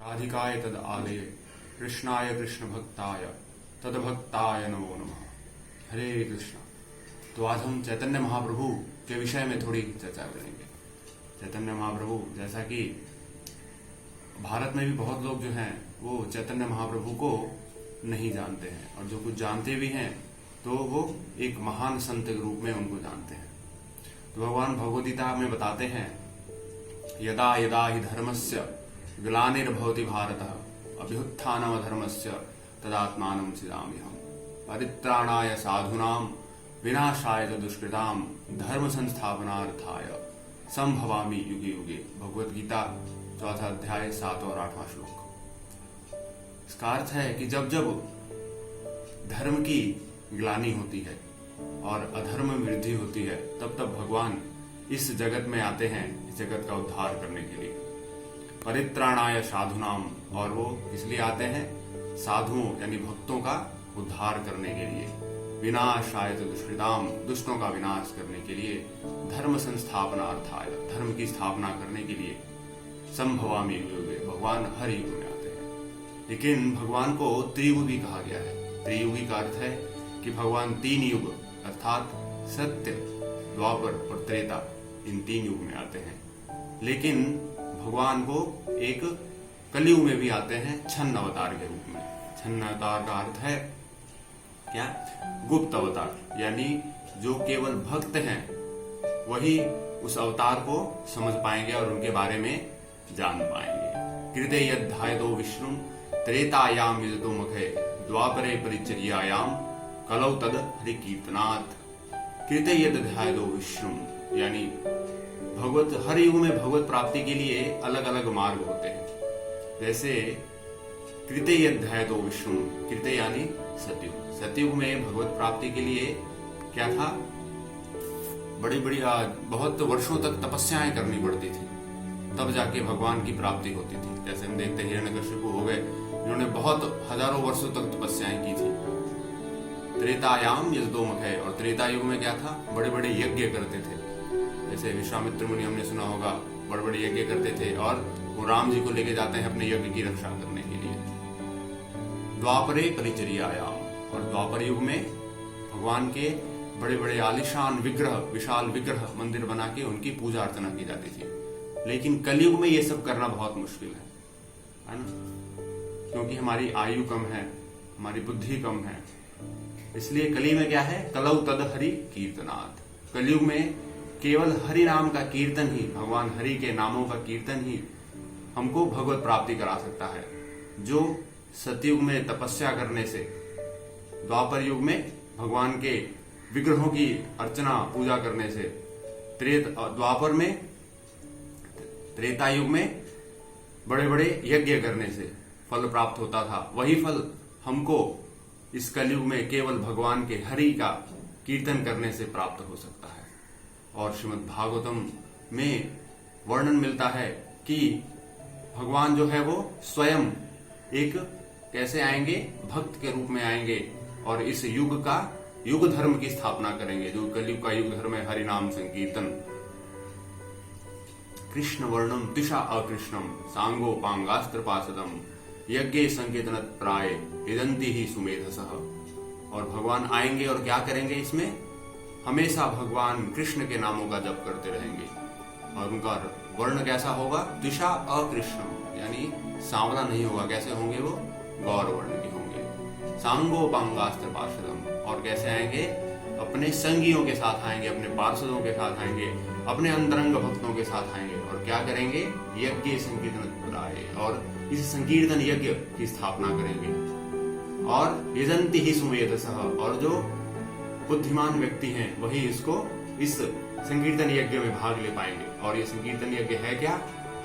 राधिकाय तद आलय कृष्णाय कृष्ण भक्ताय तद भक्ताय नमो नमः। हरे कृष्ण। तो आज हम चैतन्य महाप्रभु के विषय में थोड़ी चर्चा करेंगे। चैतन्य महाप्रभु, जैसा कि भारत में भी बहुत लोग जो हैं वो चैतन्य महाप्रभु को नहीं जानते हैं, और जो कुछ जानते भी हैं तो वो एक महान संत के रूप में उनको जानते हैं। तो भगवान भगवद गीता में बताते हैं, यदा यदा हि धर्मस्य ग्लानिर्भवति भारतः अभ्युत्थानम धर्मस्य तदात्मानं सृजाम्यहम् परित्राणाय साधूनां विनाशाय च दुष्कृतां धर्म संस्थापनार्थाय संभवामि युगे युगे। भगवद गीता 4 अध्याय 7 और 8वां श्लोक। इसका अर्थ है कि जब जब धर्म की ग्लानि होती है और अधर्म में वृद्धि होती है, तब तब भगवान इस जगत में आते हैं, इस जगत का उद्धार करने के लिए। परित्राणाय साधुनाम, और वो इसलिए आते हैं साधुओं यानी भक्तों का उद्धार करने के लिए। विनाशाय च दुष्कृताम, दुष्टों का विनाश करने के लिए। धर्म संस्थापनार्थाय, धर्म की स्थापना करने के लिए। संभवामि युगे, भगवान हर युग में आते हैं। लेकिन भगवान को त्रियुगी कहा गया है। त्रियुगी का अर्थ है कि भगवान 3 युग अर्थात सत्य, द्वापर और त्रेता, इन 3 युग में आते हैं। लेकिन भगवान को एक कलयुग में भी आते हैं छन्न अवतार के रूप में। छन्न अवतार का अर्थ है क्या? गुप्त अवतार, यानी जो केवल भक्त हैं वही उस अवतार को समझ पाएंगे और उनके बारे में जान पाएंगे। कृते यद्धायतो विष्णु त्रेतायाम यजतो मुखे द्वापरे परिचर्यायाम कलौ तद हरि कीर्तनात्। कृते यद्धायतो विष्णु, यानी भगवत हर युग में भगवत प्राप्ति के लिए अलग अलग मार्ग होते हैं। जैसे कृते यद्धायतो विष्णु, कृते यानी सतयुग। सतयुग में भगवत प्राप्ति के लिए क्या था? बड़ी बड़ी बहुत वर्षों तक तपस्याएं करनी पड़ती थी, तब जाके भगवान की प्राप्ति होती थी। जैसे हम देखते हैं हिरण्यकशिपु हो गए, जिन्होंने बहुत हजारों वर्षों तक तपस्याएं की थी। त्रेतायाम यजतो मुखे, और त्रेता युग में क्या था? बड़े बड़े यज्ञ करते थे। जैसे विश्वामित्र मुनि हमने सुना होगा, बड़े बड़े यज्ञ करते थे और वो राम जी को लेके जाते हैं अपने यज्ञ की रक्षा करने के लिए। द्वापरे परिचर्यायाम, और द्वापर युग में भगवान के बड़े बड़े आलिशान विग्रह, विशाल विग्रह मंदिर बना के उनकी पूजा अर्चना की जाती थी। लेकिन कलयुग में ये सब करना बहुत मुश्किल है ना? क्योंकि हमारी आयु कम है, हमारी बुद्धि कम है। इसलिए कली में क्या है? कलौ तद हरि कीर्तनात्। कलयुग में केवल हरि नाम का कीर्तन ही, भगवान हरि के नामों का कीर्तन ही हमको भगवत प्राप्ति करा सकता है। जो सतयुग में तपस्या करने से, द्वापर युग में भगवान के विग्रहों की अर्चना पूजा करने से, द्वापर में, त्रेता युग में बड़े बड़े यज्ञ करने से फल प्राप्त होता था, वही फल हमको इस कलयुग में केवल भगवान के हरि का कीर्तन करने से प्राप्त हो सकता है। और श्रीमद् भागवतम में वर्णन मिलता है कि भगवान जो है वो स्वयं एक कैसे आएंगे? भक्त के रूप में आएंगे और इस युग का, युग धर्म की स्थापना करेंगे। जो कलयुग का युग धर्म है हरि नाम संकीर्तन। कृष्ण वर्णम दिशा अकृष्णम सांगोपांगास्त्र पासदम यज्ञ संकीर्तन प्राय इदंती ही सुमेधसः। और भगवान आएंगे और क्या करेंगे? इसमें हमेशा भगवान कृष्ण के नामों का जप करते रहेंगे। और उनका वर्ण कैसा होगा? दिशा अकृष्णम, यानी सांवला नहीं होगा। कैसे होंगे वो? गौर वर्ण के होंगे। सांगोपांगास्त्र पार्षदम, और कैसे आएंगे? अपने संगियों के साथ आएंगे, अपने पार्षदों के साथ आएंगे, अपने अंतरंग भक्तों के साथ आएंगे। और क्या करेंगे? यज्ञ संकीर्तन कराए, और इस संकीर्तन यज्ञ की स्थापना करेंगे। और यजंती ही सुमेधसः, और जो बुद्धिमान व्यक्ति हैं वही इस संकीर्तन यज्ञ में भाग ले पाएंगे। और ये संकीर्तन यज्ञ है क्या?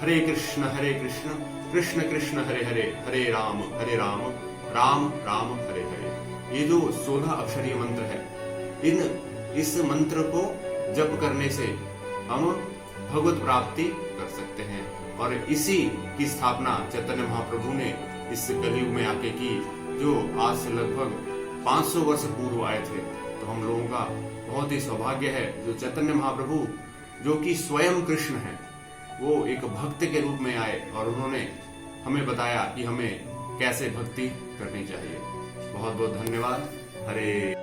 हरे कृष्ण कृष्ण कृष्ण हरे हरे, हरे राम राम राम हरे हरे। ये जो 16 अक्षरीय मंत्र है, इस मंत्र को जप करने से हम भगवत प्राप्ति कर सकते हैं। और इसी की स्थापना चैतन्य महाप्रभु ने इस कलयुग में आके की, जो आज से लगभग 500 वर्ष पूर्व आए थे। तो हम लोगों का बहुत ही सौभाग्य है जो चैतन्य महाप्रभु, जो कि स्वयं कृष्ण है, वो एक भक्त के रूप में आए और उन्होंने हमें बताया कि हमें कैसे भक्ति करनी चाहिए। बहुत बहुत धन्यवाद। हरे